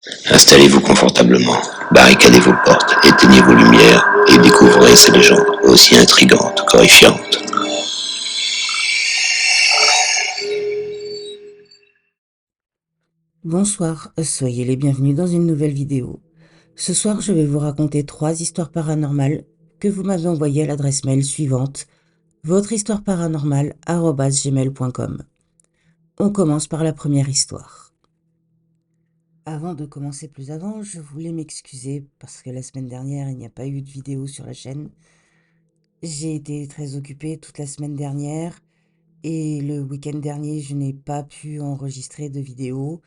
Installez-vous confortablement, barricadez vos portes, éteignez vos lumières et découvrez ces légendes, aussi intrigantes qu'horrifiantes. Bonsoir, soyez les bienvenus dans une nouvelle vidéo. Ce soir, je vais vous raconter 3 histoires paranormales que vous m'avez envoyées à l'adresse mail suivante, votrehistoireparanormale@gmail.com. On commence par la première histoire. Avant de commencer plus avant, je voulais m'excuser parce que la semaine dernière, il n'y a pas eu de vidéo sur la chaîne. J'ai été très occupée toute la semaine dernière et le week-end dernier, je n'ai pas pu enregistrer de vidéo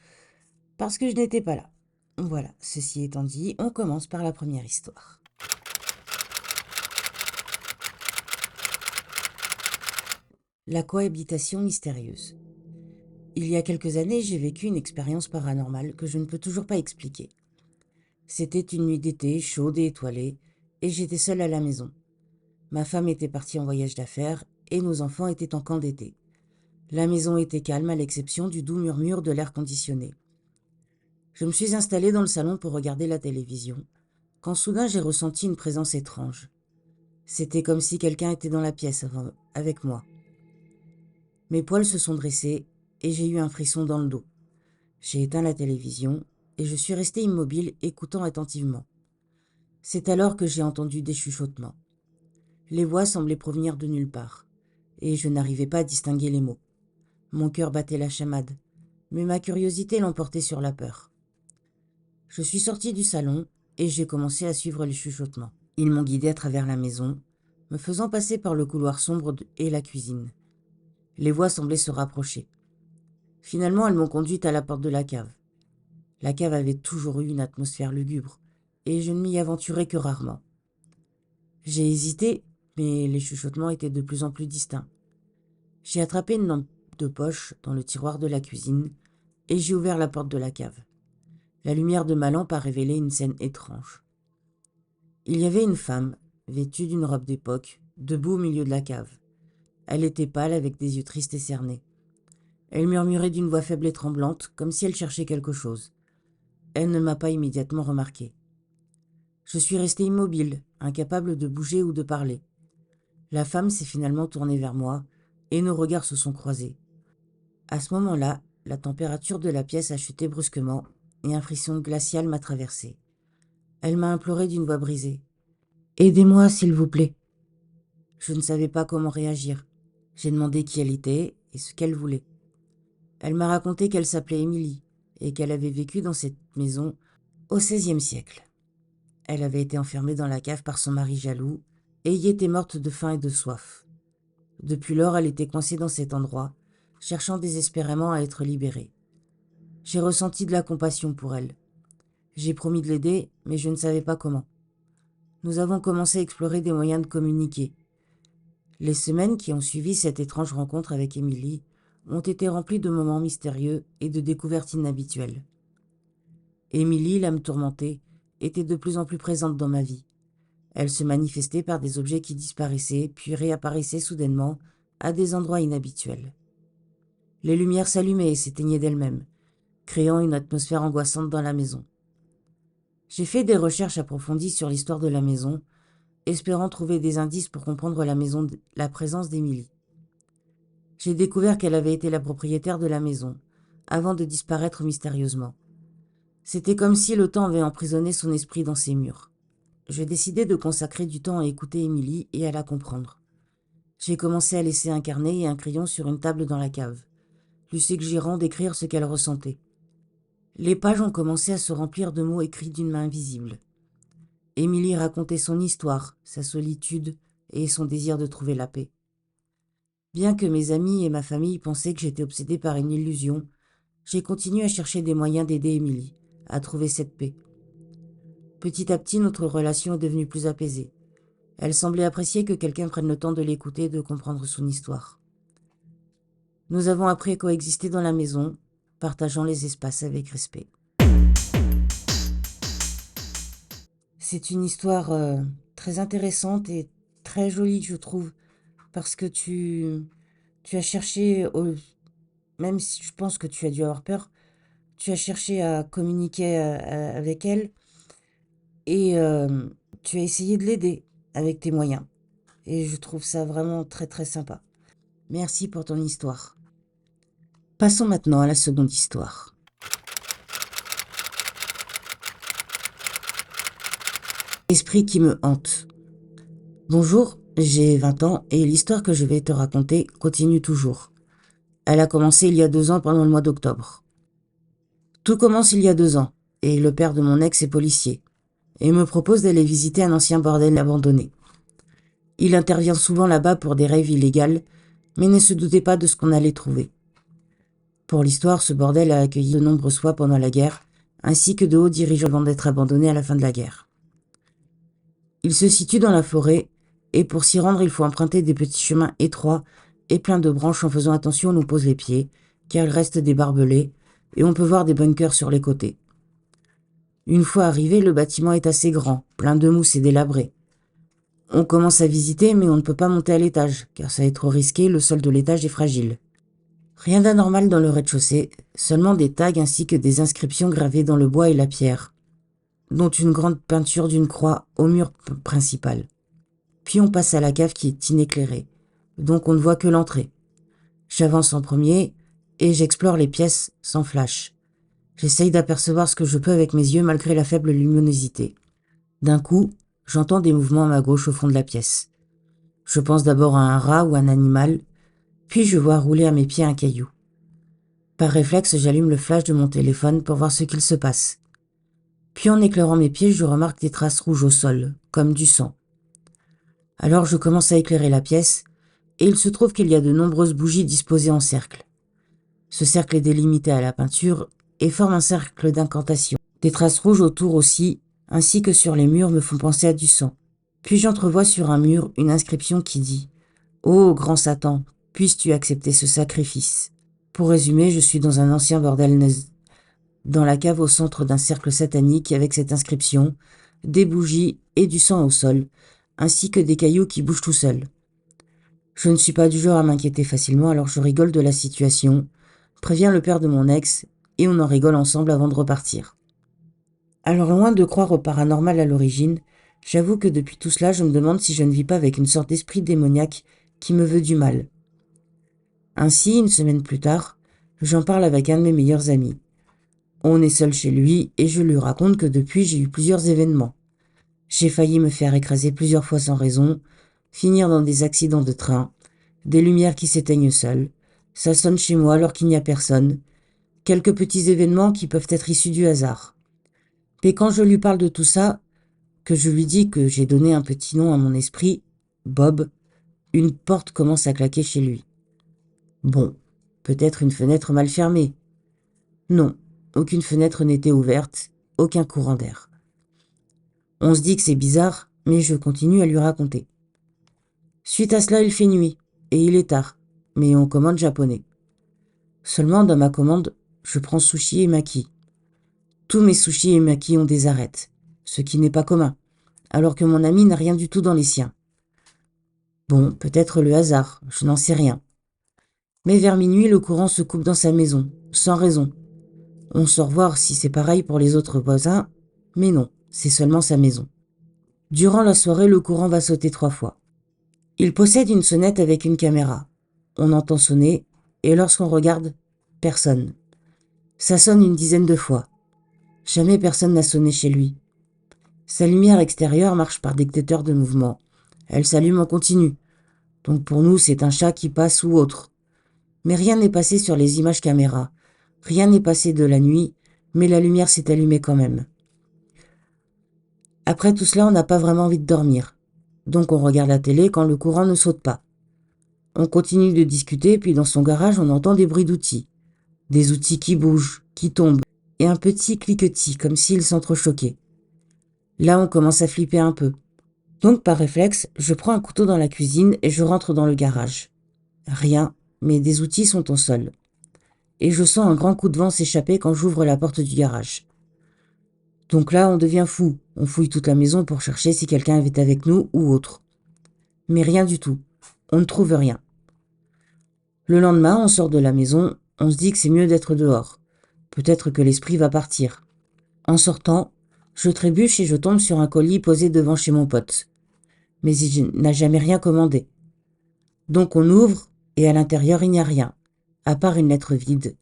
parce que je n'étais pas là. Voilà, ceci étant dit, on commence par la première histoire. La cohabitation mystérieuse. Il y a quelques années, j'ai vécu une expérience paranormale que je ne peux toujours pas expliquer. C'était une nuit d'été, chaude et étoilée, et j'étais seule à la maison. Ma femme était partie en voyage d'affaires et nos enfants étaient en camp d'été. La maison était calme à l'exception du doux murmure de l'air conditionné. Je me suis installée dans le salon pour regarder la télévision, quand soudain j'ai ressenti une présence étrange. C'était comme si quelqu'un était dans la pièce avec moi. Mes poils se sont dressés et j'ai eu un frisson dans le dos. J'ai éteint la télévision et je suis restée immobile, écoutant attentivement. C'est alors que j'ai entendu des chuchotements. Les voix semblaient provenir de nulle part, et je n'arrivais pas à distinguer les mots. Mon cœur battait la chamade, mais ma curiosité l'emportait sur la peur. Je suis sortie du salon et j'ai commencé à suivre les chuchotements. Ils m'ont guidée à travers la maison, me faisant passer par le couloir sombre et la cuisine. Les voix semblaient se rapprocher. Finalement, elles m'ont conduite à la porte de la cave. La cave avait toujours eu une atmosphère lugubre, et je ne m'y aventurais que rarement. J'ai hésité, mais les chuchotements étaient de plus en plus distincts. J'ai attrapé une lampe de poche dans le tiroir de la cuisine, et j'ai ouvert la porte de la cave. La lumière de ma lampe a révélé une scène étrange. Il y avait une femme, vêtue d'une robe d'époque, debout au milieu de la cave. Elle était pâle avec des yeux tristes et cernés. Elle murmurait d'une voix faible et tremblante, comme si elle cherchait quelque chose. Elle ne m'a pas immédiatement remarqué. Je suis resté immobile, incapable de bouger ou de parler. La femme s'est finalement tournée vers moi, et nos regards se sont croisés. À ce moment-là, la température de la pièce a chuté brusquement, et un frisson glacial m'a traversé. Elle m'a imploré d'une voix brisée. « Aidez-moi, s'il vous plaît !» Je ne savais pas comment réagir. J'ai demandé qui elle était et ce qu'elle voulait. Elle m'a raconté qu'elle s'appelait Émilie, et qu'elle avait vécu dans cette maison au XVIe siècle. Elle avait été enfermée dans la cave par son mari jaloux et y était morte de faim et de soif. Depuis lors, elle était coincée dans cet endroit, cherchant désespérément à être libérée. J'ai ressenti de la compassion pour elle. J'ai promis de l'aider, mais je ne savais pas comment. Nous avons commencé à explorer des moyens de communiquer. Les semaines qui ont suivi cette étrange rencontre avec Émilie ont été remplies de moments mystérieux et de découvertes inhabituelles. Émilie, l'âme tourmentée, était de plus en plus présente dans ma vie. Elle se manifestait par des objets qui disparaissaient puis réapparaissaient soudainement à des endroits inhabituels. Les lumières s'allumaient et s'éteignaient d'elles-mêmes, créant une atmosphère angoissante dans la maison. J'ai fait des recherches approfondies sur l'histoire de la maison, espérant trouver des indices pour comprendre la présence d'Émilie. J'ai découvert qu'elle avait été la propriétaire de la maison, avant de disparaître mystérieusement. C'était comme si le temps avait emprisonné son esprit dans ses murs. J'ai décidé de consacrer du temps à écouter Émilie et à la comprendre. J'ai commencé à laisser un carnet et un crayon sur une table dans la cave, lui suggérant d'écrire ce qu'elle ressentait. Les pages ont commencé à se remplir de mots écrits d'une main invisible. Émilie racontait son histoire, sa solitude et son désir de trouver la paix. Bien que mes amis et ma famille pensaient que j'étais obsédée par une illusion, j'ai continué à chercher des moyens d'aider Émilie à trouver cette paix. Petit à petit, notre relation est devenue plus apaisée. Elle semblait apprécier que quelqu'un prenne le temps de l'écouter et de comprendre son histoire. Nous avons appris à coexister dans la maison, partageant les espaces avec respect. C'est une histoire très intéressante et très jolie, je trouve, parce que tu as cherché, même si je pense que tu as dû avoir peur, tu as cherché à communiquer avec elle et tu as essayé de l'aider avec tes moyens. Et je trouve ça vraiment très très sympa. Merci pour ton histoire. Passons maintenant à la seconde histoire. Esprit qui me hante. Bonjour, j'ai 20 ans et l'histoire que je vais te raconter continue toujours. Elle a commencé il y a 2 ans pendant le mois d'octobre. Tout commence il y a 2 ans et le père de mon ex est policier et me propose d'aller visiter un ancien bordel abandonné. Il intervient souvent là-bas pour des raves illégales, mais ne se doutait pas de ce qu'on allait trouver. Pour l'histoire, ce bordel a accueilli de nombreuses fois pendant la guerre, ainsi que de hauts dirigeants avant d'être abandonné à la fin de la guerre. Il se situe dans la forêt, et pour s'y rendre, il faut emprunter des petits chemins étroits et pleins de branches en faisant attention où l'on pose les pieds, car il reste des barbelés, et on peut voir des bunkers sur les côtés. Une fois arrivé, le bâtiment est assez grand, plein de mousse et délabré. On commence à visiter, mais on ne peut pas monter à l'étage, car ça est trop risqué, le sol de l'étage est fragile. Rien d'anormal dans le rez-de-chaussée, seulement des tags ainsi que des inscriptions gravées dans le bois et la pierre, dont une grande peinture d'une croix au mur principal. Puis on passe à la cave qui est inéclairée, donc on ne voit que l'entrée. J'avance en premier et j'explore les pièces sans flash. J'essaye d'apercevoir ce que je peux avec mes yeux malgré la faible luminosité. D'un coup, j'entends des mouvements à ma gauche au fond de la pièce. Je pense d'abord à un rat ou un animal, puis je vois rouler à mes pieds un caillou. Par réflexe, j'allume le flash de mon téléphone pour voir ce qu'il se passe. Puis en éclairant mes pieds, je remarque des traces rouges au sol, comme du sang. Alors je commence à éclairer la pièce, et il se trouve qu'il y a de nombreuses bougies disposées en cercle. Ce cercle est délimité à la peinture et forme un cercle d'incantation. Des traces rouges autour aussi, ainsi que sur les murs, me font penser à du sang. Puis j'entrevois sur un mur une inscription qui dit « Ô grand Satan, puisses-tu accepter ce sacrifice ?» Pour résumer, je suis dans un ancien bordel dans la cave au centre d'un cercle satanique avec cette inscription, des bougies et du sang au sol, ainsi que des cailloux qui bougent tout seuls. Je ne suis pas du genre à m'inquiéter facilement, alors je rigole de la situation, préviens le père de mon ex, et on en rigole ensemble avant de repartir. Alors loin de croire au paranormal à l'origine, j'avoue que depuis tout cela, je me demande si je ne vis pas avec une sorte d'esprit démoniaque qui me veut du mal. Ainsi, une semaine plus tard, j'en parle avec un de mes meilleurs amis. On est seul chez lui et je lui raconte que depuis j'ai eu plusieurs événements. J'ai failli me faire écraser plusieurs fois sans raison, finir dans des accidents de train, des lumières qui s'éteignent seules, ça sonne chez moi alors qu'il n'y a personne, quelques petits événements qui peuvent être issus du hasard. Mais quand je lui parle de tout ça, que je lui dis que j'ai donné un petit nom à mon esprit, Bob, une porte commence à claquer chez lui. Bon, peut-être une fenêtre mal fermée. Non, aucune fenêtre n'était ouverte, aucun courant d'air. On se dit que c'est bizarre, mais je continue à lui raconter. Suite à cela, il fait nuit, et il est tard, mais on commande japonais. Seulement, dans ma commande, je prends sushi et maki. Tous mes sushis et maki ont des arêtes, ce qui n'est pas commun, alors que mon ami n'a rien du tout dans les siens. Bon, peut-être le hasard, je n'en sais rien. Mais vers minuit, le courant se coupe dans sa maison, sans raison. On sort voir si c'est pareil pour les autres voisins, mais non, c'est seulement sa maison. Durant la soirée, le courant va sauter 3 fois. Il possède une sonnette avec une caméra. On entend sonner, et lorsqu'on regarde, personne. Ça sonne une dizaine de fois. Jamais personne n'a sonné chez lui. Sa lumière extérieure marche par dictateur de mouvement. Elle s'allume en continu. Donc pour nous, c'est un chat qui passe ou autre. Mais rien n'est passé sur les images caméra. Rien n'est passé de la nuit, mais la lumière s'est allumée quand même. Après tout cela, on n'a pas vraiment envie de dormir. Donc on regarde la télé quand le courant ne saute pas. On continue de discuter, puis dans son garage, on entend des bruits d'outils. Des outils qui bougent, qui tombent, et un petit cliquetis, comme s'ils s'entrechoquaient. Là, on commence à flipper un peu. Donc, par réflexe, je prends un couteau dans la cuisine et je rentre dans le garage. Rien, mais des outils sont au sol. Et je sens un grand coup de vent s'échapper quand j'ouvre la porte du garage. Donc là, on devient fou. On fouille toute la maison pour chercher si quelqu'un était avec nous ou autre. Mais rien du tout. On ne trouve rien. Le lendemain, on sort de la maison, on se dit que c'est mieux d'être dehors. Peut-être que l'esprit va partir. En sortant, je trébuche et je tombe sur un colis posé devant chez mon pote. Mais il n'a jamais rien commandé. Donc on ouvre, et à l'intérieur il n'y a rien, à part une lettre vide.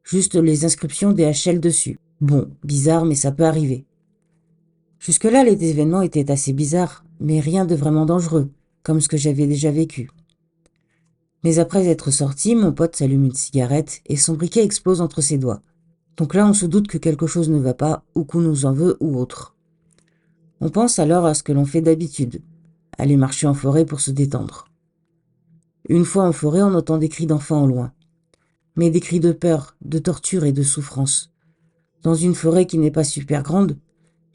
Juste les inscriptions DHL dessus. Bon, bizarre, mais ça peut arriver. Jusque-là, les événements étaient assez bizarres, mais rien de vraiment dangereux, comme ce que j'avais déjà vécu. Mais après être sorti, mon pote s'allume une cigarette et son briquet explose entre ses doigts. Donc là, on se doute que quelque chose ne va pas, ou qu'on nous en veut, ou autre. On pense alors à ce que l'on fait d'habitude, aller marcher en forêt pour se détendre. Une fois en forêt, on entend des cris d'enfants au loin. Mais des cris de peur, de torture et de souffrance. Dans une forêt qui n'est pas super grande,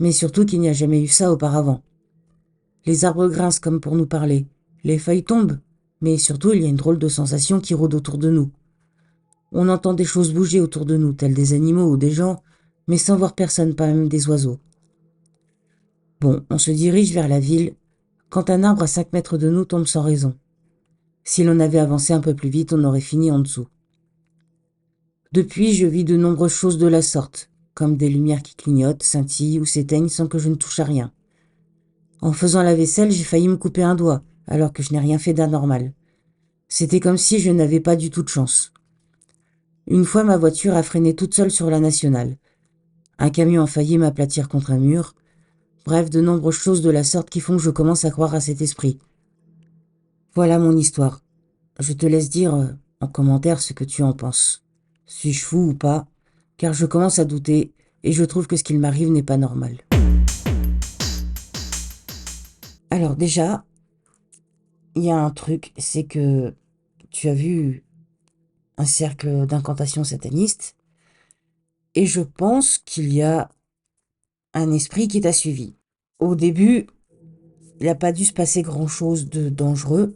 mais surtout qu'il n'y a jamais eu ça auparavant. Les arbres grincent comme pour nous parler, les feuilles tombent, mais surtout il y a une drôle de sensation qui rôde autour de nous. On entend des choses bouger autour de nous, tels des animaux ou des gens, mais sans voir personne, pas même des oiseaux. Bon, on se dirige vers la ville, quand un arbre à 5 mètres de nous tombe sans raison. Si l'on avait avancé un peu plus vite, on aurait fini en dessous. Depuis, je vis de nombreuses choses de la sorte, comme des lumières qui clignotent, scintillent ou s'éteignent sans que je ne touche à rien. En faisant la vaisselle, j'ai failli me couper un doigt, alors que je n'ai rien fait d'anormal. C'était comme si je n'avais pas du tout de chance. Une fois, ma voiture a freiné toute seule sur la nationale. Un camion a failli m'aplatir contre un mur. Bref, de nombreuses choses de la sorte qui font que je commence à croire à cet esprit. Voilà mon histoire. Je te laisse dire en commentaire ce que tu en penses. Suis-je fou ou pas? Car je commence à douter et je trouve que ce qu'il m'arrive n'est pas normal. Alors déjà, il y a un truc, c'est que tu as vu un cercle d'incantation sataniste et je pense qu'il y a un esprit qui t'a suivi. Au début, il n'a pas dû se passer grand-chose de dangereux,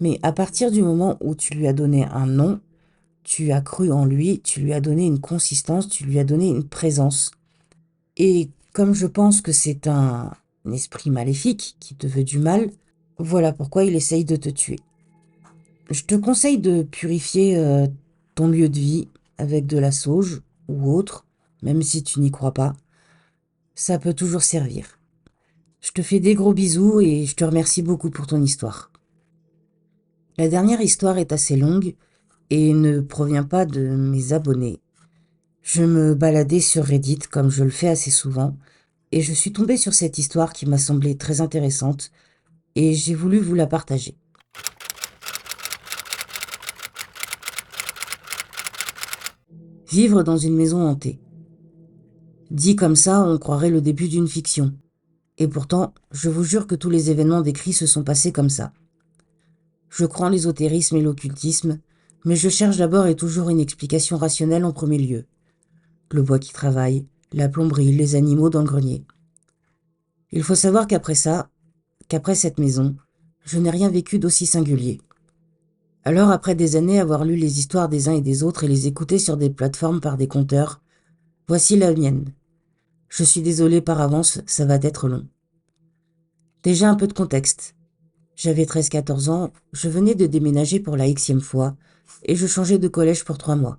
mais à partir du moment où tu lui as donné un nom, tu as cru en lui, tu lui as donné une consistance, tu lui as donné une présence. Et comme je pense que c'est un esprit maléfique qui te veut du mal, voilà pourquoi il essaye de te tuer. Je te conseille de purifier ton lieu de vie avec de la sauge ou autre, même si tu n'y crois pas. Ça peut toujours servir. Je te fais des gros bisous et je te remercie beaucoup pour ton histoire. La dernière histoire est assez longue et ne provient pas de mes abonnés. Je me baladais sur Reddit comme je le fais assez souvent et je suis tombée sur cette histoire qui m'a semblé très intéressante et j'ai voulu vous la partager. Vivre dans une maison hantée. Dit comme ça, on croirait le début d'une fiction. Et pourtant, je vous jure que tous les événements décrits se sont passés comme ça. Je crois en l'ésotérisme et l'occultisme, mais je cherche d'abord et toujours une explication rationnelle en premier lieu. Le bois qui travaille, la plomberie, les animaux dans le grenier. Il faut savoir qu'après cette maison, je n'ai rien vécu d'aussi singulier. Alors, après des années avoir lu les histoires des uns et des autres et les écouter sur des plateformes par des conteurs, voici la mienne. Je suis désolée par avance, ça va être long. Déjà un peu de contexte. J'avais 13-14 ans, je venais de déménager pour la Xème fois, et je changeais de collège pour 3 mois.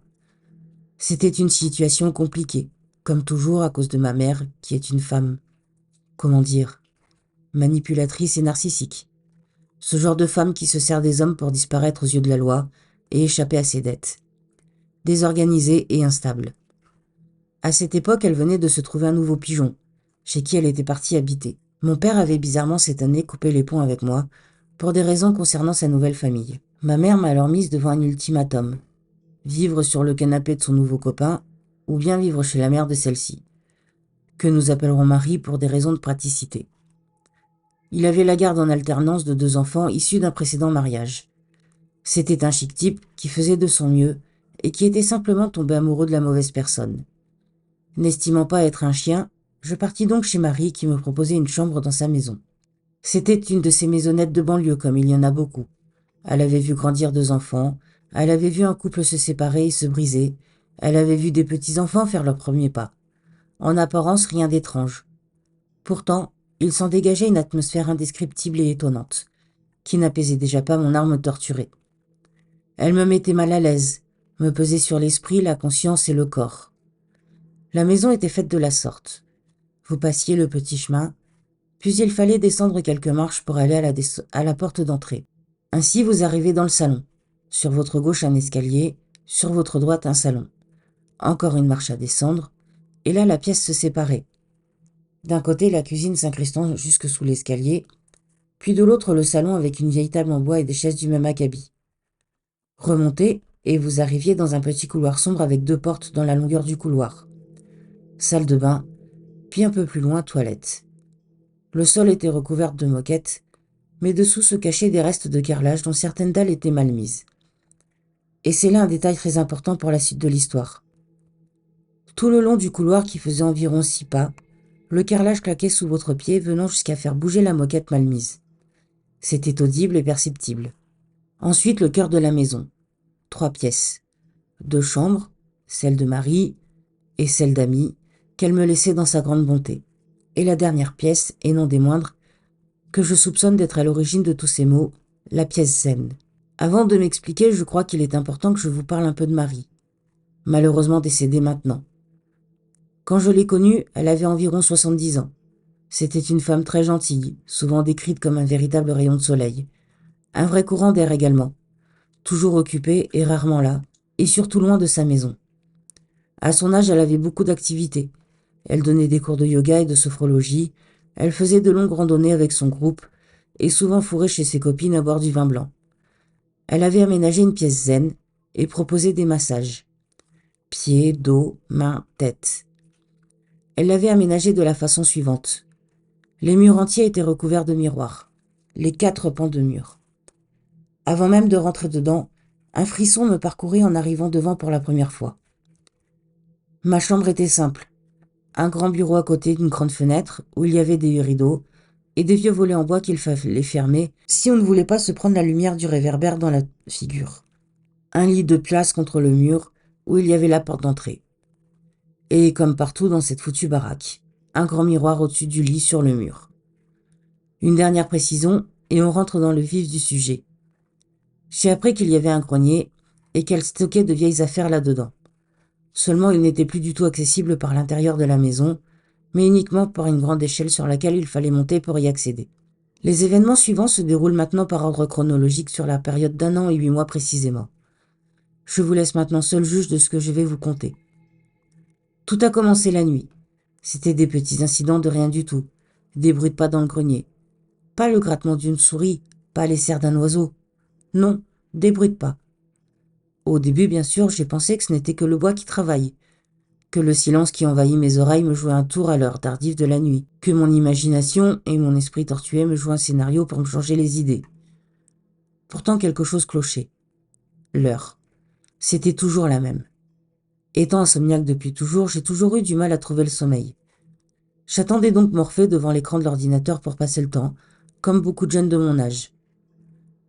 C'était une situation compliquée, comme toujours à cause de ma mère, qui est une femme, comment dire, manipulatrice et narcissique. Ce genre de femme qui se sert des hommes pour disparaître aux yeux de la loi et échapper à ses dettes. Désorganisée et instable. À cette époque, elle venait de se trouver un nouveau pigeon, chez qui elle était partie habiter. Mon père avait bizarrement cette année coupé les ponts avec moi, pour des raisons concernant sa nouvelle famille. Ma mère m'a alors mise devant un ultimatum. Vivre sur le canapé de son nouveau copain, ou bien vivre chez la mère de celle-ci, que nous appellerons Marie pour des raisons de praticité. Il avait la garde en alternance de 2 enfants issus d'un précédent mariage. C'était un chic type qui faisait de son mieux et qui était simplement tombé amoureux de la mauvaise personne. N'estimant pas être un chien, je partis donc chez Marie qui me proposait une chambre dans sa maison. C'était une de ces maisonnettes de banlieue comme il y en a beaucoup. Elle avait vu grandir 2 enfants, elle avait vu un couple se séparer et se briser, elle avait vu des petits-enfants faire leurs premiers pas. En apparence, rien d'étrange. Pourtant, il s'en dégageait une atmosphère indescriptible et étonnante, qui n'apaisait déjà pas mon âme torturée. Elle me mettait mal à l'aise, me pesait sur l'esprit, la conscience et le corps. La maison était faite de la sorte. Vous passiez le petit chemin, puis il fallait descendre quelques marches pour aller à la porte d'entrée. Ainsi, vous arrivez dans le salon. Sur votre gauche, un escalier, sur votre droite, un salon. Encore une marche à descendre, et là, la pièce se séparait. D'un côté, la cuisine s'incrustant jusque sous l'escalier, puis de l'autre, le salon avec une vieille table en bois et des chaises du même acabit. Remontez, et vous arriviez dans un petit couloir sombre avec 2 portes dans la longueur du couloir. Salle de bain, puis un peu plus loin, toilette. Le sol était recouvert de moquettes, mais dessous se cachaient des restes de carrelage dont certaines dalles étaient mal mises. Et c'est là un détail très important pour la suite de l'histoire. Tout le long du couloir qui faisait environ 6 pas, le carrelage claquait sous votre pied, venant jusqu'à faire bouger la moquette mal mise. C'était audible et perceptible. Ensuite, le cœur de la maison. 3 pièces. 2 chambres, celle de Marie et celle d'Amy, qu'elle me laissait dans sa grande bonté. Et la dernière pièce, et non des moindres, que je soupçonne d'être à l'origine de tous ces maux, la pièce zen. Avant de m'expliquer, je crois qu'il est important que je vous parle un peu de Marie, malheureusement décédée maintenant. Quand je l'ai connue, elle avait environ 70 ans. C'était une femme très gentille, souvent décrite comme un véritable rayon de soleil. Un vrai courant d'air également, toujours occupée et rarement là, et surtout loin de sa maison. À son âge, elle avait beaucoup d'activités. Elle donnait des cours de yoga et de sophrologie, elle faisait de longues randonnées avec son groupe, et souvent fourrait chez ses copines à boire du vin blanc. Elle avait aménagé une pièce zen et proposait des massages. Pieds, dos, mains, tête. Elle l'avait aménagé de la façon suivante. Les murs entiers étaient recouverts de miroirs, les 4 pans de mur. Avant même de rentrer dedans, un frisson me parcourait en arrivant devant pour la première fois. Ma chambre était simple. Un grand bureau à côté d'une grande fenêtre où il y avait des rideaux et des vieux volets en bois qu'il fallait fermer si on ne voulait pas se prendre la lumière du réverbère dans la figure. Un lit de place contre le mur où il y avait la porte d'entrée. Et comme partout dans cette foutue baraque, un grand miroir au-dessus du lit sur le mur. Une dernière précision et on rentre dans le vif du sujet. J'ai appris qu'il y avait un grenier et qu'elle stockait de vieilles affaires là-dedans. Seulement, il n'était plus du tout accessible par l'intérieur de la maison, mais uniquement par une grande échelle sur laquelle il fallait monter pour y accéder. Les événements suivants se déroulent maintenant par ordre chronologique sur la période d'1 an et 8 mois précisément. Je vous laisse maintenant seul juge de ce que je vais vous conter. Tout a commencé la nuit. C'était des petits incidents de rien du tout, des bruits de pas dans le grenier. Pas le grattement d'une souris, pas les serres d'un oiseau. Non, des bruits de pas. Au début, bien sûr, j'ai pensé que ce n'était que le bois qui travaille, que le silence qui envahit mes oreilles me jouait un tour à l'heure tardive de la nuit, que mon imagination et mon esprit tortué me jouaient un scénario pour me changer les idées. Pourtant, quelque chose clochait. L'heure. C'était toujours la même. Étant insomniaque depuis toujours, j'ai toujours eu du mal à trouver le sommeil. J'attendais donc Morphée devant l'écran de l'ordinateur pour passer le temps, comme beaucoup de jeunes de mon âge.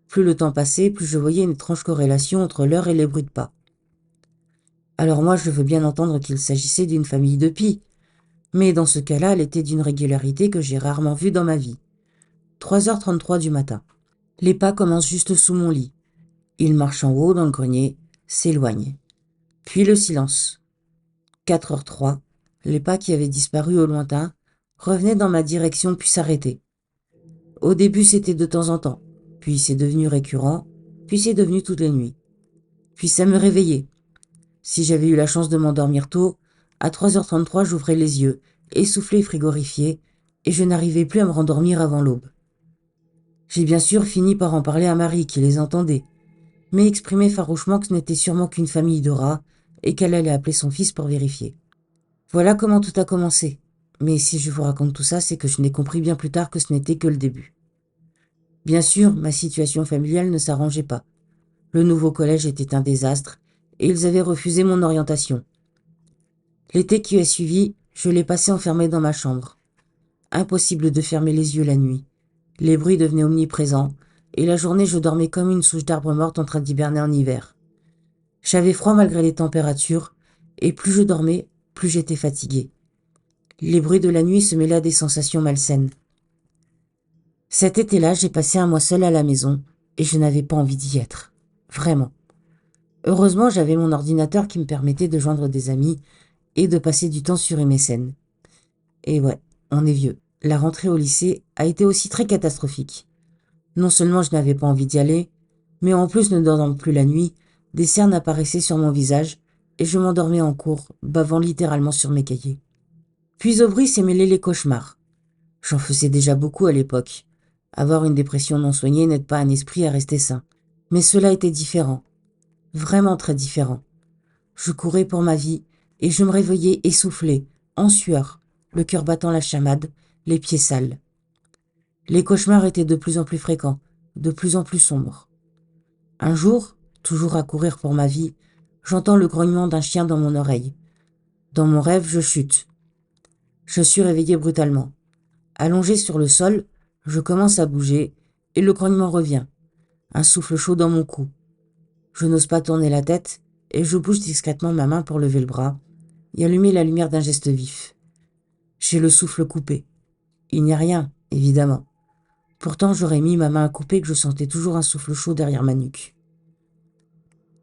Plus le temps passait, plus je voyais une étrange corrélation entre l'heure et les bruits de pas. Alors moi, je veux bien entendre qu'il s'agissait d'une famille de pies, mais dans ce cas-là, elle était d'une régularité que j'ai rarement vue dans ma vie. 3h33 du matin. Les pas commencent juste sous mon lit. Ils marchent en haut dans le grenier, s'éloignent. Puis le silence. 4h03, les pas qui avaient disparu au lointain revenaient dans ma direction puis s'arrêtaient. Au début, c'était de temps en temps, puis c'est devenu récurrent, puis c'est devenu toutes les nuits. Puis ça me réveillait. Si j'avais eu la chance de m'endormir tôt, à 3h33, j'ouvrais les yeux, essoufflé et frigorifié, et je n'arrivais plus à me rendormir avant l'aube. J'ai bien sûr fini par en parler à Marie, qui les entendait, mais exprimait farouchement que ce n'était sûrement qu'une famille de rats, et qu'elle allait appeler son fils pour vérifier. Voilà comment tout a commencé. Mais si je vous raconte tout ça, c'est que je n'ai compris bien plus tard que ce n'était que le début. Bien sûr, ma situation familiale ne s'arrangeait pas. Le nouveau collège était un désastre, et ils avaient refusé mon orientation. L'été qui a suivi, je l'ai passé enfermé dans ma chambre. Impossible de fermer les yeux la nuit. Les bruits devenaient omniprésents, et la journée je dormais comme une souche d'arbre morte en train d'hiberner en hiver. J'avais froid malgré les températures, et plus je dormais, plus j'étais fatigué. Les bruits de la nuit se mêlaient à des sensations malsaines. Cet été-là, j'ai passé un mois seul à la maison, et je n'avais pas envie d'y être. Vraiment. Heureusement, j'avais mon ordinateur qui me permettait de joindre des amis, et de passer du temps sur MSN. Et ouais, on est vieux. La rentrée au lycée a été aussi très catastrophique. Non seulement je n'avais pas envie d'y aller, mais en plus ne dormant plus la nuit, des cernes apparaissaient sur mon visage et je m'endormais en cours, bavant littéralement sur mes cahiers. Puis au bruit s'est mêlé les cauchemars. J'en faisais déjà beaucoup à l'époque. Avoir une dépression non soignée n'aide pas un esprit à rester sain. Mais cela était différent. Vraiment très différent. Je courais pour ma vie et je me réveillais essoufflé, en sueur, le cœur battant la chamade, les pieds sales. Les cauchemars étaient de plus en plus fréquents, de plus en plus sombres. Un jour, toujours à courir pour ma vie, j'entends le grognement d'un chien dans mon oreille. Dans mon rêve, je chute. Je suis réveillé brutalement. Allongé sur le sol, je commence à bouger et le grognement revient. Un souffle chaud dans mon cou. Je n'ose pas tourner la tête et je bouge discrètement ma main pour lever le bras et allumer la lumière d'un geste vif. J'ai le souffle coupé. Il n'y a rien, évidemment. Pourtant, j'aurais mis ma main à couper que je sentais toujours un souffle chaud derrière ma nuque.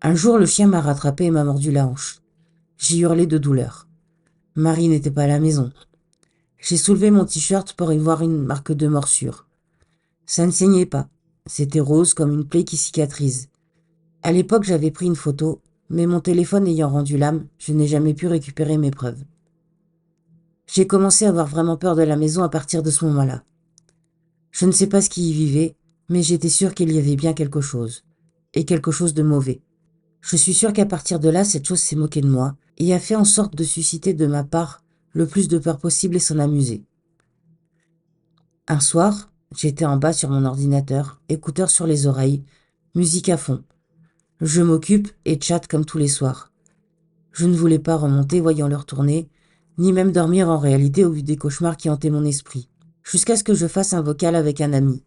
Un jour, le chien m'a rattrapé et m'a mordu la hanche. J'ai hurlé de douleur. Marie n'était pas à la maison. J'ai soulevé mon t-shirt pour y voir une marque de morsure. Ça ne saignait pas. C'était rose comme une plaie qui cicatrise. À l'époque, j'avais pris une photo, mais mon téléphone ayant rendu l'âme, je n'ai jamais pu récupérer mes preuves. J'ai commencé à avoir vraiment peur de la maison à partir de ce moment-là. Je ne sais pas ce qui y vivait, mais j'étais sûre qu'il y avait bien quelque chose. Et quelque chose de mauvais. Je suis sûre qu'à partir de là, cette chose s'est moquée de moi et a fait en sorte de susciter de ma part le plus de peur possible et s'en amuser. Un soir, j'étais en bas sur mon ordinateur, écouteurs sur les oreilles, musique à fond. Je m'occupe et chatte comme tous les soirs. Je ne voulais pas remonter voyant l'heure tourner, ni même dormir en réalité au vu des cauchemars qui hantaient mon esprit, jusqu'à ce que je fasse un vocal avec un ami.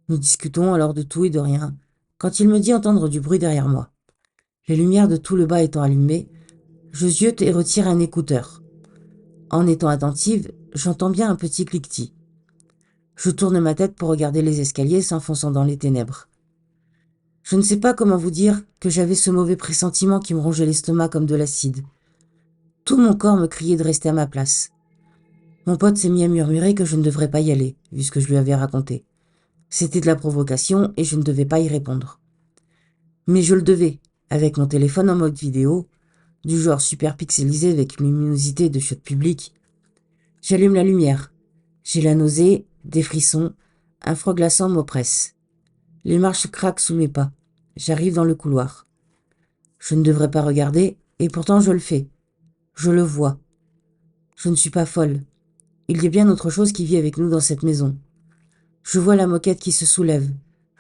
Nous discutons alors de tout et de rien, quand il me dit entendre du bruit derrière moi. Les lumières de tout le bas étant allumées, je ziote et retire un écouteur. En étant attentive, j'entends bien un petit cliquetis. Je tourne ma tête pour regarder les escaliers s'enfonçant dans les ténèbres. Je ne sais pas comment vous dire que j'avais ce mauvais pressentiment qui me rongeait l'estomac comme de l'acide. Tout mon corps me criait de rester à ma place. Mon pote s'est mis à murmurer que je ne devrais pas y aller, vu ce que je lui avais raconté. C'était de la provocation et je ne devais pas y répondre. Mais je le devais, avec mon téléphone en mode vidéo, du genre super pixelisé avec une luminosité de chiotte publique. J'allume la lumière. J'ai la nausée, des frissons, un froid glaçant m'oppresse. Les marches craquent sous mes pas. J'arrive dans le couloir. Je ne devrais pas regarder, et pourtant je le fais. Je le vois. Je ne suis pas folle. Il y a bien autre chose qui vit avec nous dans cette maison. Je vois la moquette qui se soulève.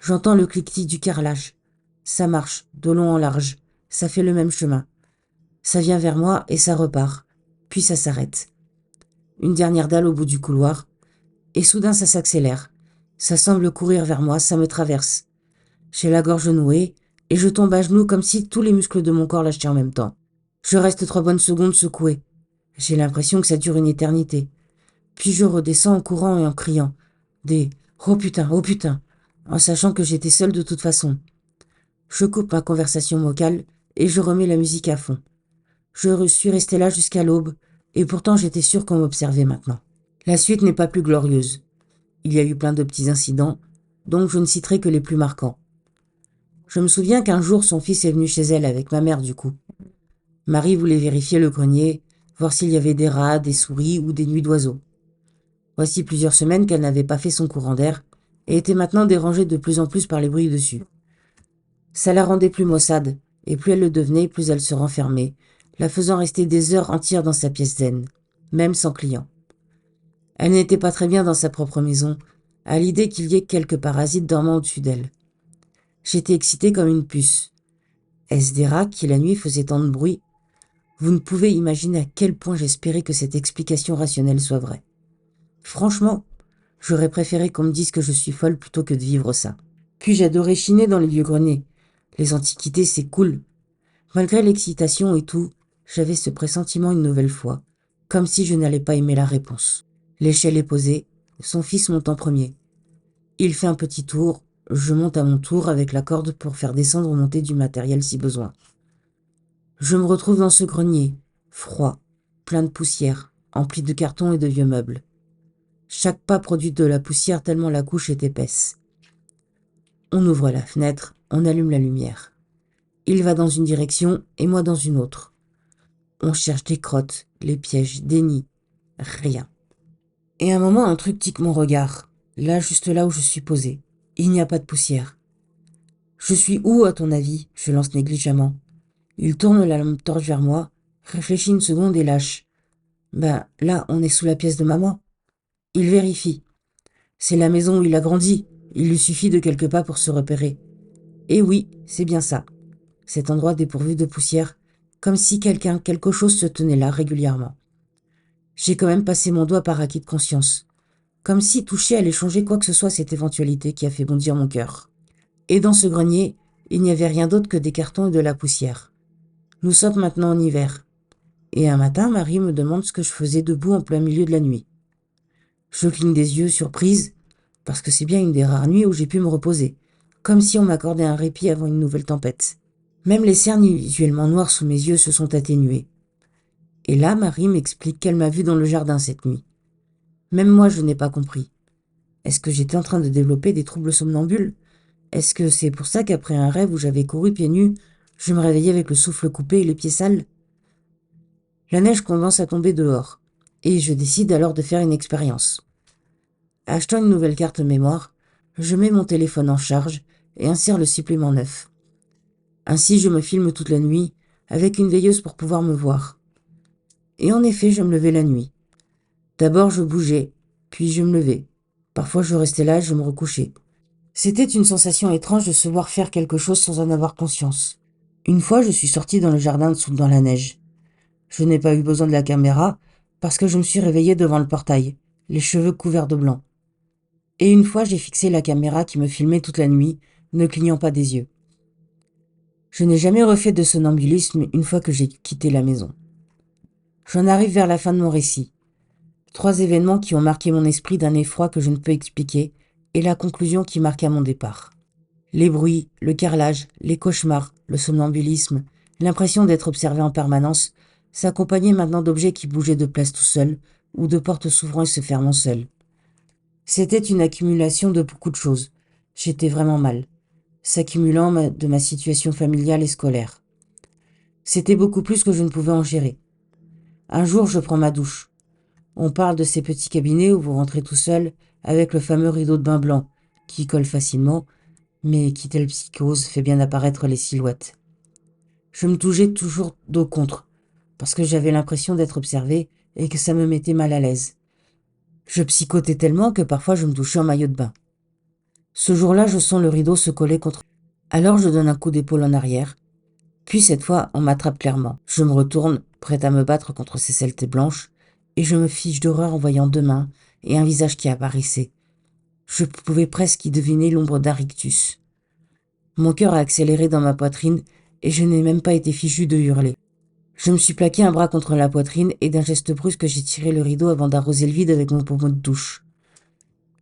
J'entends le cliquetis du carrelage. Ça marche, de long en large. Ça fait le même chemin. Ça vient vers moi et ça repart. Puis ça s'arrête. Une dernière dalle au bout du couloir. Et soudain ça s'accélère. Ça semble courir vers moi, ça me traverse. J'ai la gorge nouée et je tombe à genoux comme si tous les muscles de mon corps lâchaient en même temps. Je reste 3 bonnes secondes secouée. J'ai l'impression que ça dure une éternité. Puis je redescends en courant et en criant. Des « oh putain », en sachant que j'étais seule de toute façon. Je coupe ma conversation vocale et je remets la musique à fond. Je suis restée là jusqu'à l'aube, et pourtant j'étais sûre qu'on m'observait maintenant. La suite n'est pas plus glorieuse. Il y a eu plein de petits incidents, donc je ne citerai que les plus marquants. Je me souviens qu'un jour son fils est venu chez elle avec ma mère du coup. Marie voulait vérifier le grenier, voir s'il y avait des rats, des souris ou des nuits d'oiseaux. Voici plusieurs semaines qu'elle n'avait pas fait son courant d'air et était maintenant dérangée de plus en plus par les bruits dessus. Ça la rendait plus maussade, et plus elle le devenait, plus elle se renfermait, la faisant rester des heures entières dans sa pièce zen, même sans client. Elle n'était pas très bien dans sa propre maison, à l'idée qu'il y ait quelques parasites dormant au-dessus d'elle. J'étais excitée comme une puce. Est-ce des rats qui la nuit faisaient tant de bruit ? Vous ne pouvez imaginer à quel point j'espérais que cette explication rationnelle soit vraie. Franchement, j'aurais préféré qu'on me dise que je suis folle plutôt que de vivre ça. Puis j'adorais chiner dans les vieux greniers. Les antiquités, c'est cool. Malgré l'excitation et tout, j'avais ce pressentiment une nouvelle fois, comme si je n'allais pas aimer la réponse. L'échelle est posée, son fils monte en premier. Il fait un petit tour, je monte à mon tour avec la corde pour faire descendre ou monter du matériel si besoin. Je me retrouve dans ce grenier, froid, plein de poussière, empli de cartons et de vieux meubles. Chaque pas produit de la poussière tellement la couche est épaisse. On ouvre la fenêtre, on allume la lumière. Il va dans une direction et moi dans une autre. On cherche des crottes, les pièges, des nids. Rien. Et à un moment, un truc tique mon regard. Là, juste là où je suis posé. Il n'y a pas de poussière. Je suis où, à ton avis ? Je lance négligemment. Il tourne la lampe torche vers moi, réfléchit une seconde et lâche. Ben, là, on est sous la pièce de maman. Il vérifie. C'est la maison où il a grandi. Il lui suffit de quelques pas pour se repérer. Et oui, c'est bien ça. Cet endroit dépourvu de poussière, comme si quelque chose se tenait là régulièrement. J'ai quand même passé mon doigt par acquis de conscience. Comme si toucher allait changer quoi que ce soit cette éventualité qui a fait bondir mon cœur. Et dans ce grenier, il n'y avait rien d'autre que des cartons et de la poussière. Nous sommes maintenant en hiver. Et un matin, Marie me demande ce que je faisais debout en plein milieu de la nuit. Je cligne des yeux, surprise, parce que c'est bien une des rares nuits où j'ai pu me reposer, comme si on m'accordait un répit avant une nouvelle tempête. Même les cernes visuellement noires sous mes yeux se sont atténuées. Et là, Marie m'explique qu'elle m'a vu dans le jardin cette nuit. Même moi, je n'ai pas compris. Est-ce que j'étais en train de développer des troubles somnambules ? Est-ce que c'est pour ça qu'après un rêve où j'avais couru pieds nus, je me réveillais avec le souffle coupé et les pieds sales ? La neige commence à tomber dehors, et je décide alors de faire une expérience. Achetant une nouvelle carte mémoire, je mets mon téléphone en charge et insère le supplément neuf. Ainsi, je me filme toute la nuit, avec une veilleuse pour pouvoir me voir. Et en effet, je me levais la nuit. D'abord, je bougeais, puis je me levais. Parfois, je restais là et je me recouchais. C'était une sensation étrange de se voir faire quelque chose sans en avoir conscience. Une fois, je suis sortie dans le jardin dans la neige. Je n'ai pas eu besoin de la caméra parce que je me suis réveillée devant le portail, les cheveux couverts de blanc. Et une fois, j'ai fixé la caméra qui me filmait toute la nuit, ne clignant pas des yeux. Je n'ai jamais refait de somnambulisme une fois que j'ai quitté la maison. J'en arrive vers la fin de mon récit. 3 événements qui ont marqué mon esprit d'un effroi que je ne peux expliquer, et la conclusion qui marqua mon départ. Les bruits, le carrelage, les cauchemars, le somnambulisme, l'impression d'être observé en permanence, s'accompagnaient maintenant d'objets qui bougeaient de place tout seuls, ou de portes s'ouvrant et se fermant seules. C'était une accumulation de beaucoup de choses. J'étais vraiment mal, s'accumulant de ma situation familiale et scolaire. C'était beaucoup plus que je ne pouvais en gérer. Un jour, je prends ma douche. On parle de ces petits cabinets où vous rentrez tout seul, avec le fameux rideau de bain blanc, qui colle facilement, mais qui, telle psychose, fait bien apparaître les silhouettes. Je me touchais toujours dos contre, parce que j'avais l'impression d'être observée et que ça me mettait mal à l'aise. Je psychotais tellement que parfois je me touchais en maillot de bain. Ce jour-là, je sens le rideau se coller contre... Alors je donne un coup d'épaule en arrière, puis cette fois, on m'attrape clairement. Je me retourne, prête à me battre contre ces saletés blanches, et je me fiche d'horreur en voyant 2 mains et un visage qui apparaissait. Je pouvais presque y deviner l'ombre d'un rictus. Mon cœur a accéléré dans ma poitrine et je n'ai même pas été fichu de hurler. Je me suis plaqué un bras contre la poitrine et d'un geste brusque j'ai tiré le rideau avant d'arroser le vide avec mon pommeau de douche.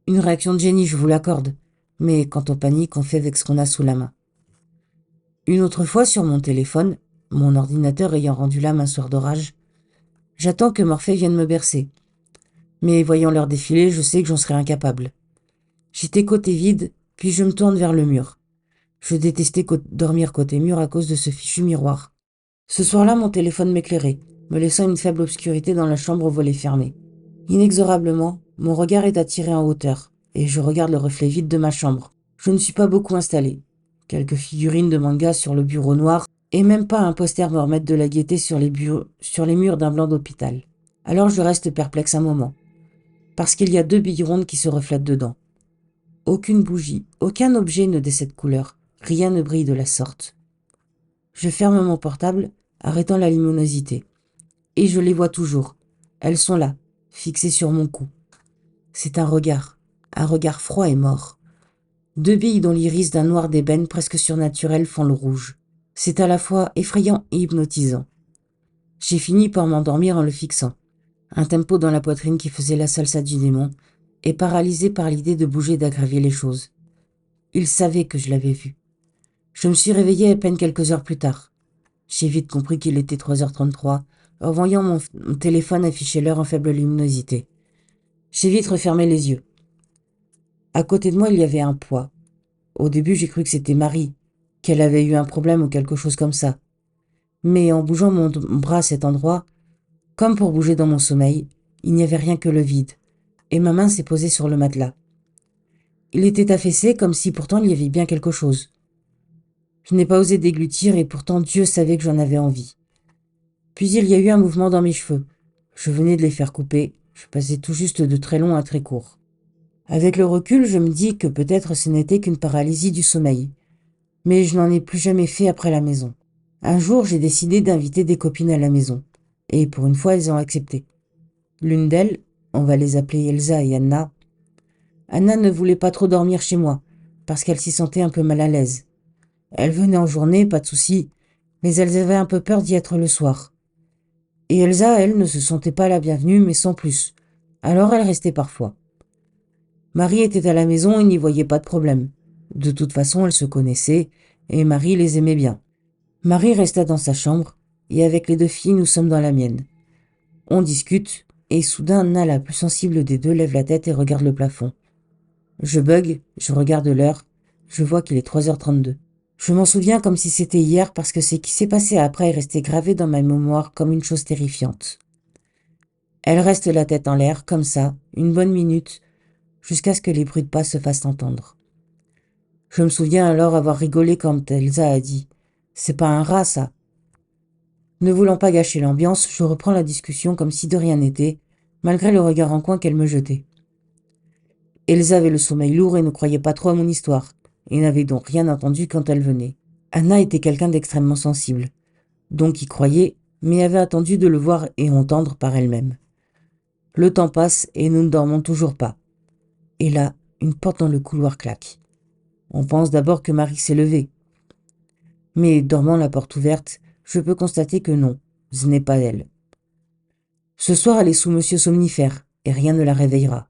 Une réaction de génie, je vous l'accorde, mais quant au panique, on fait avec ce qu'on a sous la main. Une autre fois sur mon téléphone, mon ordinateur ayant rendu l'âme un soir d'orage, j'attends que Morphée vienne me bercer. Mais voyant l'heure défiler, je sais que j'en serai incapable. J'étais côté vide, puis je me tourne vers le mur. Je détestais dormir côté mur à cause de ce fichu miroir. Ce soir-là, mon téléphone m'éclairait, me laissant une faible obscurité dans la chambre au volet fermé. Inexorablement, mon regard est attiré en hauteur, et je regarde le reflet vide de ma chambre. Je ne suis pas beaucoup installé. Quelques figurines de manga sur le bureau noir, et même pas un poster me remettre de la gaieté sur les murs d'un blanc d'hôpital. Alors je reste perplexe un moment, parce qu'il y a 2 billes rondes qui se reflètent dedans. Aucune bougie, aucun objet ne décède couleur, rien ne brille de la sorte. Je ferme mon portable, arrêtant la luminosité. Et je les vois toujours. Elles sont là, fixées sur mon cou. C'est un regard froid et mort. 2 billes dont l'iris d'un noir d'ébène presque surnaturel font le rouge. C'est à la fois effrayant et hypnotisant. J'ai fini par m'endormir en le fixant. Un tempo dans la poitrine qui faisait la salsa du démon, et paralysé par l'idée de bouger et d'aggraver les choses. Il savait que je l'avais vu. Je me suis réveillée à peine quelques heures plus tard. J'ai vite compris qu'il était 3h33, En voyant mon téléphone afficher l'heure en faible luminosité. J'ai vite refermé les yeux. À côté de moi, il y avait un poids. Au début, j'ai cru que c'était Marie, qu'elle avait eu un problème ou quelque chose comme ça. Mais en bougeant mon bras à cet endroit, comme pour bouger dans mon sommeil, il n'y avait rien que le vide, et ma main s'est posée sur le matelas. Il était affaissé comme si pourtant il y avait bien quelque chose. Je n'ai pas osé déglutir et pourtant Dieu savait que j'en avais envie. Puis il y a eu un mouvement dans mes cheveux. Je venais de les faire couper, je passais tout juste de très long à très court. Avec le recul, je me dis que peut-être ce n'était qu'une paralysie du sommeil. Mais je n'en ai plus jamais fait après la maison. Un jour, j'ai décidé d'inviter des copines à la maison. Et pour une fois, elles ont accepté. L'une d'elles, on va les appeler Elsa et Anna. Anna ne voulait pas trop dormir chez moi, parce qu'elle s'y sentait un peu mal à l'aise. Elle venait en journée, pas de souci, mais elles avaient un peu peur d'y être le soir. Et Elsa, elle, ne se sentait pas la bienvenue, mais sans plus. Alors elle restait parfois. Marie était à la maison et n'y voyait pas de problème. De toute façon, elles se connaissaient, et Marie les aimait bien. Marie resta dans sa chambre, et avec les deux filles, nous sommes dans la mienne. On discute, et soudain, Anna, la plus sensible des deux, lève la tête et regarde le plafond. Je bug, je regarde l'heure, je vois qu'il est 3h32. Je m'en souviens comme si c'était hier parce que ce qui s'est passé après est resté gravé dans ma mémoire comme une chose terrifiante. Elle reste la tête en l'air, comme ça, une bonne minute, jusqu'à ce que les bruits de pas se fassent entendre. Je me souviens alors avoir rigolé quand Elsa a dit « C'est pas un rat, ça !» Ne voulant pas gâcher l'ambiance, je reprends la discussion comme si de rien n'était, malgré le regard en coin qu'elle me jetait. Elsa avait le sommeil lourd et ne croyait pas trop à mon histoire, et n'avait donc rien entendu quand elle venait. Anna était quelqu'un d'extrêmement sensible, donc y croyait, mais avait attendu de le voir et entendre par elle-même. Le temps passe et nous ne dormons toujours pas. Et là, une porte dans le couloir claque. On pense d'abord que Marie s'est levée. Mais dormant la porte ouverte, je peux constater que non, ce n'est pas elle. Ce soir, elle est sous Monsieur Somnifère, et rien ne la réveillera.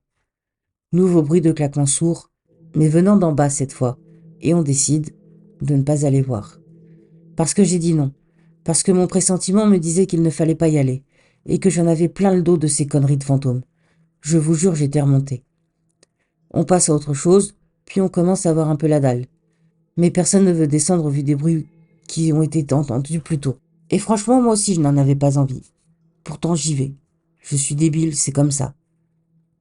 Nouveau bruit de claquement sourd, mais venant d'en bas cette fois, et on décide de ne pas aller voir. Parce que j'ai dit non, parce que mon pressentiment me disait qu'il ne fallait pas y aller, et que j'en avais plein le dos de ces conneries de fantômes. Je vous jure, j'étais remontée. On passe à autre chose, puis on commence à avoir un peu la dalle. Mais personne ne veut descendre au vu des bruits qui ont été entendus plus tôt. Et franchement, moi aussi, je n'en avais pas envie. Pourtant, j'y vais. Je suis débile, c'est comme ça.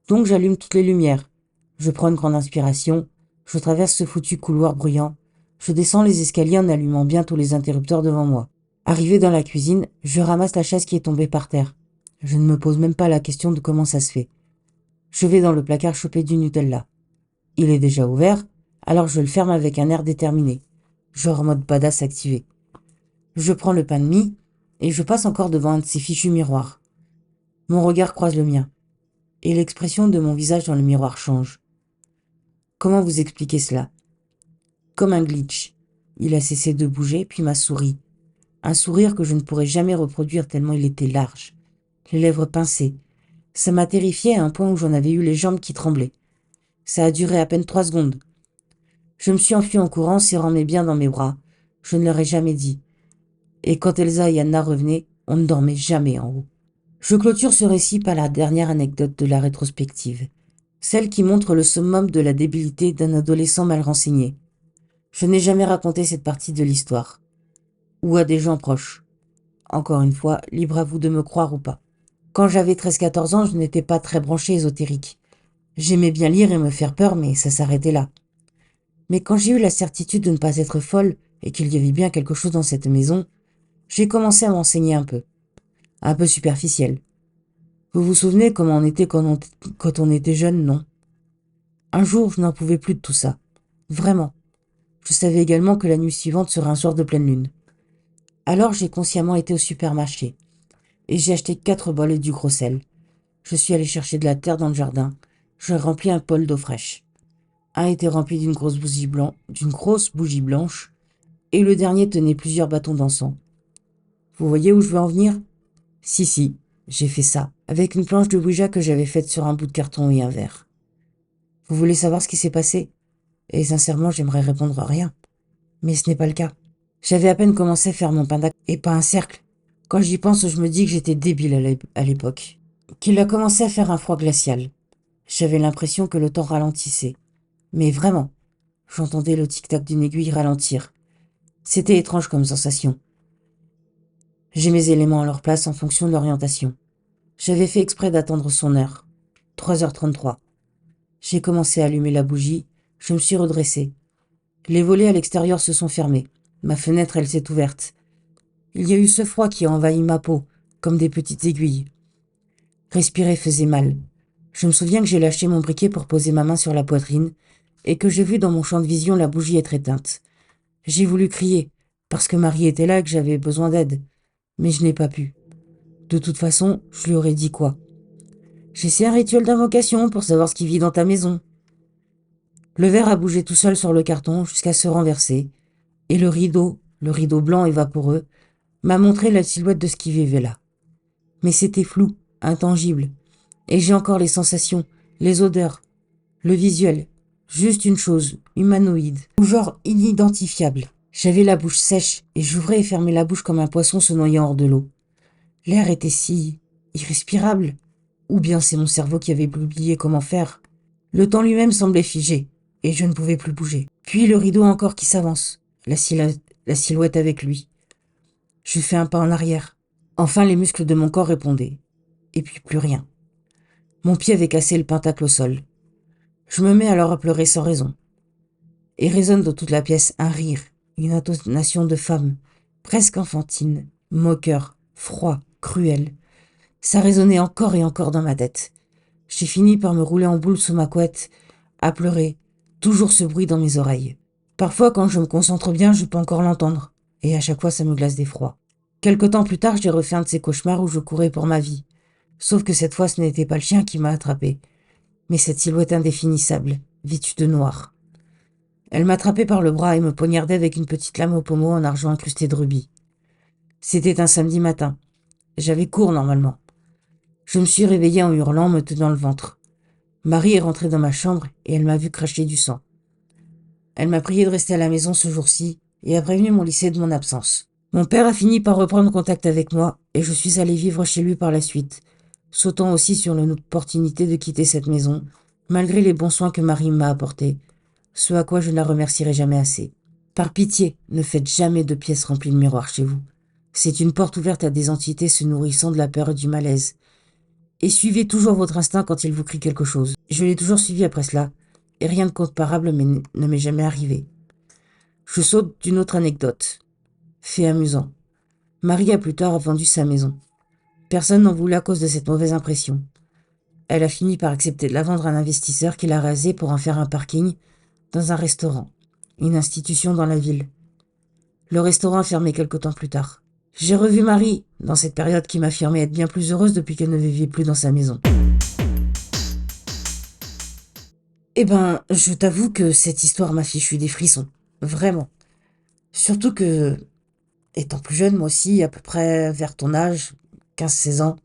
Donc j'allume toutes les lumières. Je prends une grande inspiration, je traverse ce foutu couloir bruyant, je descends les escaliers en allumant bien tous les interrupteurs devant moi. Arrivé dans la cuisine, je ramasse la chaise qui est tombée par terre. Je ne me pose même pas la question de comment ça se fait. Je vais dans le placard choper du Nutella. Il est déjà ouvert, alors je le ferme avec un air déterminé, genre mode badass activé. Je prends le pain de mie et je passe encore devant un de ces fichus miroirs. Mon regard croise le mien, et l'expression de mon visage dans le miroir change. Comment vous expliquer cela? Comme un glitch. Il a cessé de bouger, puis m'a souri. Un sourire que je ne pourrais jamais reproduire tellement il était large. Les lèvres pincées. Ça m'a terrifiée à un point où j'en avais eu les jambes qui tremblaient. Ça a duré à peine 3 secondes. Je me suis enfuie en courant, serrant mes biens dans mes bras. Je ne leur ai jamais dit. Et quand Elsa et Anna revenaient, on ne dormait jamais en haut. Je clôture ce récit par la dernière anecdote de la rétrospective. Celle qui montre le summum de la débilité d'un adolescent mal renseigné. Je n'ai jamais raconté cette partie de l'histoire. Ou à des gens proches. Encore une fois, libre à vous de me croire ou pas. Quand j'avais 13-14 ans, je n'étais pas très branché ésotérique. J'aimais bien lire et me faire peur, mais ça s'arrêtait là. Mais quand j'ai eu la certitude de ne pas être folle et qu'il y avait bien quelque chose dans cette maison, j'ai commencé à m'enseigner un peu. Un peu superficiel. Vous vous souvenez comment on était quand on était jeune, non? Un jour, je n'en pouvais plus de tout ça. Vraiment. Je savais également que la nuit suivante serait un soir de pleine lune. Alors j'ai consciemment été au supermarché. Et j'ai acheté 4 bols et du gros sel. Je suis allé chercher de la terre dans le jardin. J'ai rempli un bol d'eau fraîche. Un était rempli d'une grosse bougie blanche, et le dernier tenait plusieurs bâtons d'encens. Vous voyez où je veux en venir? Si, j'ai fait ça, avec une planche de Ouija que j'avais faite sur un bout de carton et un verre. Vous voulez savoir ce qui s'est passé? Et sincèrement, j'aimerais répondre à rien. Mais ce n'est pas le cas. J'avais à peine commencé à faire mon pentacle, et pas un cercle. Quand j'y pense, je me dis que j'étais débile à l'époque. Qu'il a commencé à faire un froid glacial. J'avais l'impression que le temps ralentissait. Mais vraiment, j'entendais le tic-tac d'une aiguille ralentir. C'était étrange comme sensation. J'ai mes éléments à leur place en fonction de l'orientation. J'avais fait exprès d'attendre son heure. 3h33. J'ai commencé à allumer la bougie. Je me suis redressé. Les volets à l'extérieur se sont fermés. Ma fenêtre, elle s'est ouverte. Il y a eu ce froid qui a envahi ma peau, comme des petites aiguilles. Respirer faisait mal. Je me souviens que j'ai lâché mon briquet pour poser ma main sur la poitrine et que j'ai vu dans mon champ de vision la bougie être éteinte. J'ai voulu crier, parce que Marie était là et que j'avais besoin d'aide, mais je n'ai pas pu. De toute façon, je lui aurais dit quoi? J'essaie un rituel d'invocation pour savoir ce qui vit dans ta maison. Le verre a bougé tout seul sur le carton jusqu'à se renverser, et le rideau blanc et vaporeux, m'a montré la silhouette de ce qui vivait là. Mais c'était flou, intangible, et j'ai encore les sensations, les odeurs, le visuel, juste une chose, humanoïde, ou genre inidentifiable. J'avais la bouche sèche, et j'ouvrais et fermais la bouche comme un poisson se noyant hors de l'eau. L'air était si irrespirable, ou bien c'est mon cerveau qui avait oublié comment faire. Le temps lui-même semblait figé, et je ne pouvais plus bouger. Puis le rideau encore qui s'avance, la silhouette avec lui. Je fais un pas en arrière. Enfin les muscles de mon corps répondaient. Et puis plus rien. Mon pied avait cassé le pentacle au sol. Je me mets alors à pleurer sans raison. Et résonne dans toute la pièce un rire, une intonation de femme, presque enfantine, moqueur, froid, cruel. Ça résonnait encore et encore dans ma tête. J'ai fini par me rouler en boule sous ma couette, à pleurer, toujours ce bruit dans mes oreilles. Parfois, quand je me concentre bien, je peux encore l'entendre, et à chaque fois ça me glace d'effroi. Quelque temps plus tard, j'ai refait un de ces cauchemars où je courais pour ma vie. Sauf que cette fois, ce n'était pas le chien qui m'a attrapé, mais cette silhouette indéfinissable, vêtue de noir. Elle m'attrapait par le bras et me poignardait avec une petite lame au pommeau en argent incrusté de rubis. C'était un samedi matin. J'avais cours normalement. Je me suis réveillée en hurlant, me tenant le ventre. Marie est rentrée dans ma chambre et elle m'a vu cracher du sang. Elle m'a prié de rester à la maison ce jour-ci et a prévenu mon lycée de mon absence. Mon père a fini par reprendre contact avec moi et je suis allée vivre chez lui par la suite, sautant aussi sur l'opportunité de quitter cette maison, malgré les bons soins que Marie m'a apportés, ce à quoi je ne la remercierai jamais assez. Par pitié, ne faites jamais de pièces remplies de miroirs chez vous. C'est une porte ouverte à des entités se nourrissant de la peur et du malaise. Et suivez toujours votre instinct quand il vous crie quelque chose. Je l'ai toujours suivi après cela, et rien de comparable ne m'est jamais arrivé. Je saute d'une autre anecdote. Fait amusant. Marie a plus tard vendu sa maison. Personne n'en voulait à cause de cette mauvaise impression. Elle a fini par accepter de la vendre à un investisseur qui l'a rasée pour en faire un parking dans un restaurant, une institution dans la ville. Le restaurant a fermé quelque temps plus tard. J'ai revu Marie dans cette période qui m'affirmait être bien plus heureuse depuis qu'elle ne vivait plus dans sa maison. Eh ben, je t'avoue que cette histoire m'a fichu des frissons. Vraiment. Surtout que, étant plus jeune, moi aussi, à peu près vers ton âge, 15-16 ans,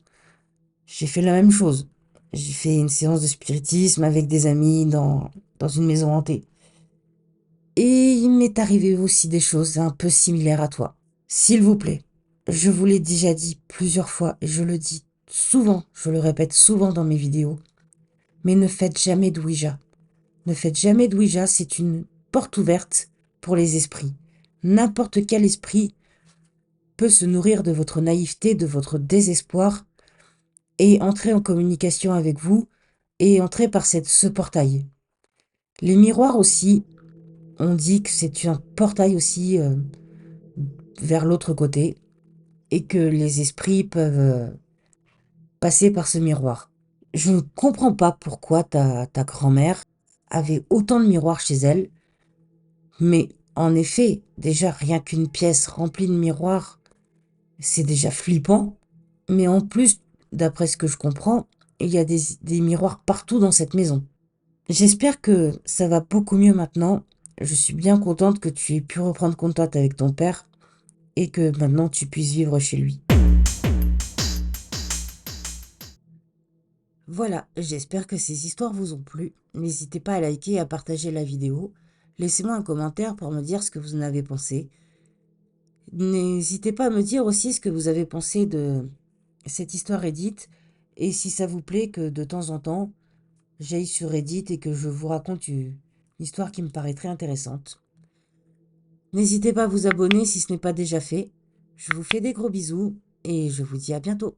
j'ai fait la même chose. J'ai fait une séance de spiritisme avec des amis dans une maison hantée. Et il m'est arrivé aussi des choses un peu similaires à toi. S'il vous plaît, je vous l'ai déjà dit plusieurs fois et je le dis souvent, je le répète souvent dans mes vidéos, mais ne faites jamais de Ouija. Ne faites jamais de Ouija, c'est une porte ouverte pour les esprits. N'importe quel esprit peut se nourrir de votre naïveté, de votre désespoir et entrer en communication avec vous et entrer par ce portail. Les miroirs aussi, on dit que c'est un portail aussi vers l'autre côté et que les esprits peuvent passer par ce miroir. Je ne comprends pas pourquoi ta grand-mère avait autant de miroirs chez elle, mais en effet, déjà rien qu'une pièce remplie de miroirs, c'est déjà flippant. Mais en plus, d'après ce que je comprends, il y a des miroirs partout dans cette maison. J'espère que ça va beaucoup mieux maintenant. Je suis bien contente que tu aies pu reprendre contact avec ton père et que maintenant tu puisses vivre chez lui. Voilà, j'espère que ces histoires vous ont plu. N'hésitez pas à liker et à partager la vidéo. Laissez-moi un commentaire pour me dire ce que vous en avez pensé. N'hésitez pas à me dire aussi ce que vous avez pensé de cette histoire Reddit et si ça vous plaît que de temps en temps, j'aille sur Reddit et que je vous raconte une histoire qui me paraîtrait intéressante. N'hésitez pas à vous abonner si ce n'est pas déjà fait. Je vous fais des gros bisous et je vous dis à bientôt.